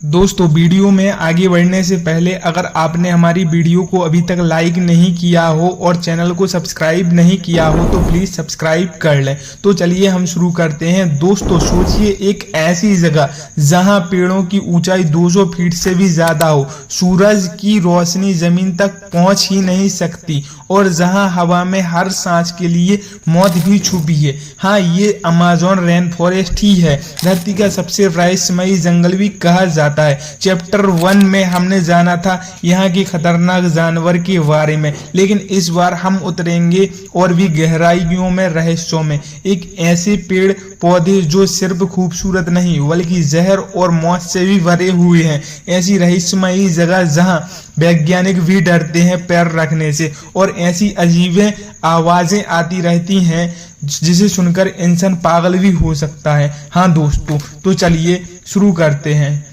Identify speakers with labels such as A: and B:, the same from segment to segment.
A: दोस्तों वीडियो में आगे बढ़ने से पहले अगर आपने हमारी वीडियो को अभी तक लाइक नहीं किया हो और चैनल को सब्सक्राइब नहीं किया हो तो प्लीज सब्सक्राइब कर लें। तो चलिए हम शुरू करते हैं। दोस्तों सोचिए एक ऐसी जगह जहां पेड़ों की ऊंचाई 200 फीट से भी ज्यादा हो, सूरज की रोशनी जमीन तक पहुंच ही नहीं सकती और जहां हवा में हर सांस के लिए मौत भी छुपी है। हाँ, ये अमेज़न रेन फॉरेस्ट ही है। धरती का सबसे रहस्यमयी जंगल भी कहा जाता है। चैप्टर 1 में हमने जाना था यहाँ के खतरनाक जानवर के बारे में, लेकिन इस बार हम उतरेंगे और भी गहराइयों में, रहस्यों में। एक ऐसे पेड़ पौधे जो सिर्फ खूबसूरत नहीं बल्कि जहर और मौत से भी भरे हुए हैं। ऐसी रहस्यमयी जगह जहां वैज्ञानिक भी डरते हैं पैर रखने से और ऐसी अजीब आवाजें आती रहती हैं जिसे सुनकर इंसान पागल भी हो सकता है। हाँ दोस्तों, तो चलिए शुरू करते हैं।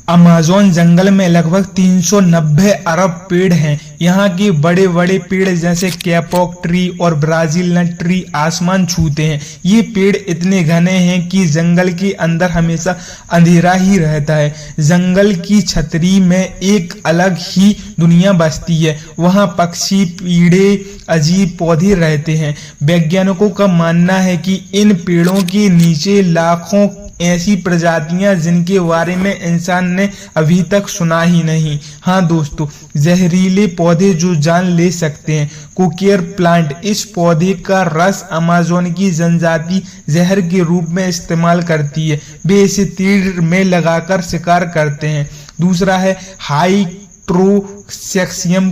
A: अमेज़न जंगल में लगभग 390 अरब पेड़ हैं। यहाँ के बड़े बड़े पेड़ जैसे कैपॉक ट्री और ब्राजील नट ट्री आसमान छूते हैं। ये पेड़ इतने घने हैं कि जंगल के अंदर हमेशा अंधेरा ही रहता है। जंगल की छतरी में एक अलग ही दुनिया बसती है। वहाँ पक्षी, कीड़े, अजीब पौधे रहते हैं। वैज्ञानिकों का मानना है कि इन पेड़ों के नीचे लाखों ऐसी प्रजातियां जिनके बारे में इंसान ने अभी तक सुना ही नहीं। हाँ दोस्तों, जहरीले पौधे जो जान ले सकते हैं। कोकेर प्लांट, इस पौधे का रस अमेज़न की जनजाति जहर के रूप में इस्तेमाल करती है। वे इसे तीर में लगाकर शिकार करते हैं। दूसरा है हाइड्रोक्सियम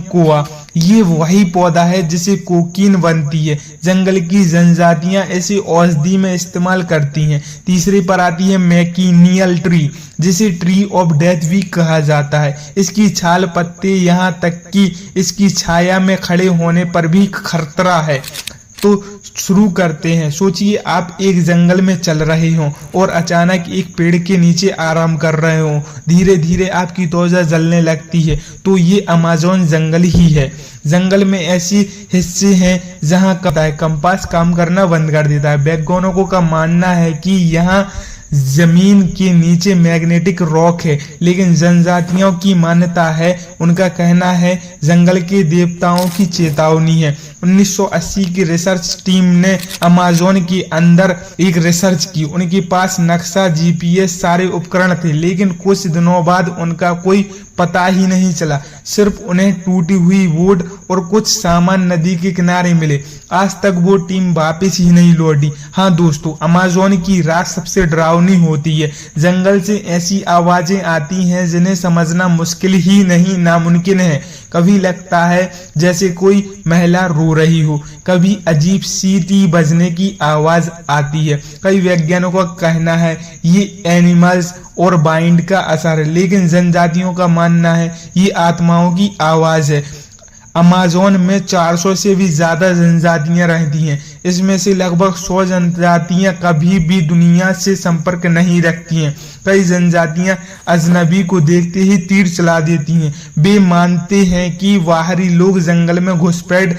A: कोआ। ये वही पौधा है जिसे कोकीन बनती है। जंगल की जनजातियां इसे औषधि में इस्तेमाल करती हैं। तीसरे पर आती है मैकिनियल ट्री, जिसे ट्री ऑफ डेथ भी कहा जाता है। इसकी छाल, पत्ते, यहाँ तक कि इसकी छाया में खड़े होने पर भी खतरा है। तो शुरू करते हैं। सोचिए आप एक जंगल में चल रहे हो और अचानक एक पेड़ के नीचे आराम कर रहे हो। धीरे धीरे आपकी त्वचा जलने लगती है, तो ये अमेज़न जंगल ही है। जंगल में ऐसी हिस्से हैं जहां कंपास काम करना बंद कर देता है। वैज्ञानिकों का मानना है कि यहाँ जमीन के नीचे मैग्नेटिक रॉक है, लेकिन जनजातियों की मान्यता है, उनका कहना है जंगल के देवताओं की चेतावनी है। 1980 की रिसर्च टीम ने अमेज़न के अंदर एक रिसर्च की। उनके पास नक्शा, जीपीएस, सारे उपकरण थे, लेकिन कुछ दिनों बाद उनका कोई पता ही नहीं चला। सिर्फ उन्हें टूटी हुई बोट और कुछ सामान नदी के किनारे मिले। आज तक वो टीम वापस ही नहीं लौटी। हाँ दोस्तों, अमेज़न की रात सबसे डरावनी होती है। जंगल से ऐसी आवाजें आती हैं जिन्हें समझना मुश्किल ही नहीं, नामुमकिन है। कभी लगता है जैसे कोई महिला रो रही हो, कभी अजीब सीटी बजने की आवाज आती है। कई वैज्ञानिकों का कहना है ये एनिमल्स और बाइंड का असर है, लेकिन जनजातियों का मानना है ये आत्माओं की आवाज है। अमेज़न में 400 से भी ज्यादा जनजातियां रहती हैं। इसमें से लगभग 100 जनजातियां कभी भी दुनिया से संपर्क नहीं रखती हैं। कई जनजातियां अजनबी को देखते ही तीर चला देती हैं। वे मानते हैं कि बाहरी लोग जंगल में घुसपैठ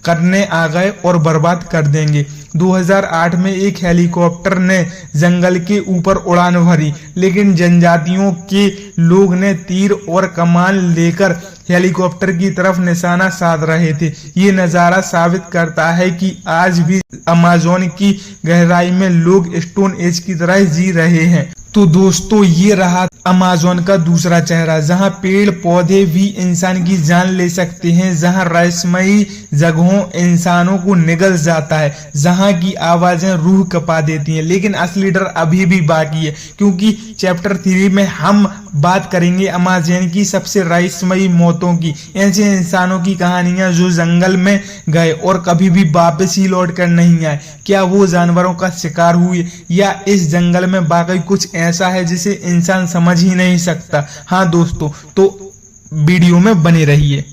A: करने आ गए और बर्बाद कर देंगे। 2008 में एक हेलीकॉप्टर ने जंगल के ऊपर उड़ान भरी, लेकिन जनजातियों के लोग ने तीर और कमान लेकर हेलीकॉप्टर की तरफ निशाना साध रहे थे। ये नजारा साबित करता है कि आज भी अमेज़न की गहराई में लोग स्टोन एज की तरह जी रहे हैं। तो दोस्तों, ये रहा अमेज़न का दूसरा चेहरा, जहां पेड़ पौधे भी इंसान की जान ले सकते हैं, जहां रहस्यमयी जगहों इंसानों को निगल जाता है, जहां की आवाजें रूह कपा देती हैं। लेकिन असली डर अभी भी बाकी है, क्योंकि चैप्टर 3 में हम बात करेंगे अमेज़न की सबसे रहस्यमयी मौतों की। ऐसे इंसानों की कहानियां जो जंगल में गए और कभी भी वापस ही लौट कर नहीं आए। क्या वो जानवरों का शिकार हुए या इस जंगल में वाकई कुछ ऐसा है जिसे इंसान समझ ही नहीं सकता। हाँ दोस्तों, तो वीडियो में बने रहिए।